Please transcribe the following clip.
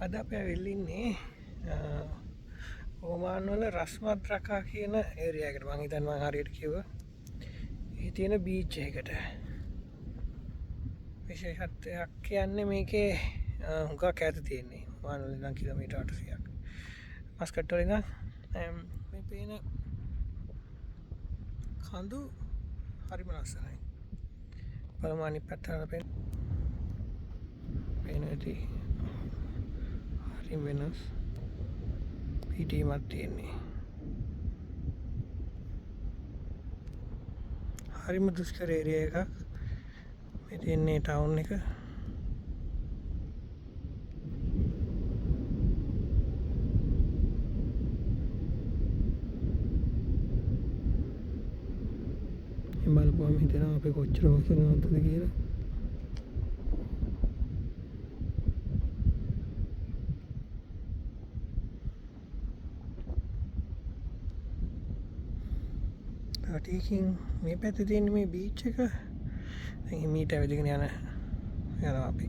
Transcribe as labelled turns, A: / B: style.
A: අද අප ඇවිල්ලින්නේ ඕමාන් වල රස්මත් රකා කියන ඒරියකට මං හිතන්වා හරියට කිව්ව ඒ තියෙන බීච් එකට විශේෂත්වයක් කියන්නේ මේකේ හුඟක් ඈත තියෙන්නේ මානුවල ඉඳන් කිලෝමීටර් 800ක් මස්කට් වල ඉඳන් මේ පේන කඳු හරිම ලස්සනයි බලමු අනිත් පැත්තට පේන ඇති හරි වෙනස් පිටීමක් තියෙන්නේ හරිම දුෂ්කර ඒරියා එකක් මේ තියෙන්නේ ටවුන් එක බලපුවම හිතෙනවා අපේ කොච්චර වසනවත්ද කියලා ටිකින් මේ පැත්තේ තියෙන මේ බීච් එක දැන් මීට ඇවිදගෙන යනවා අපි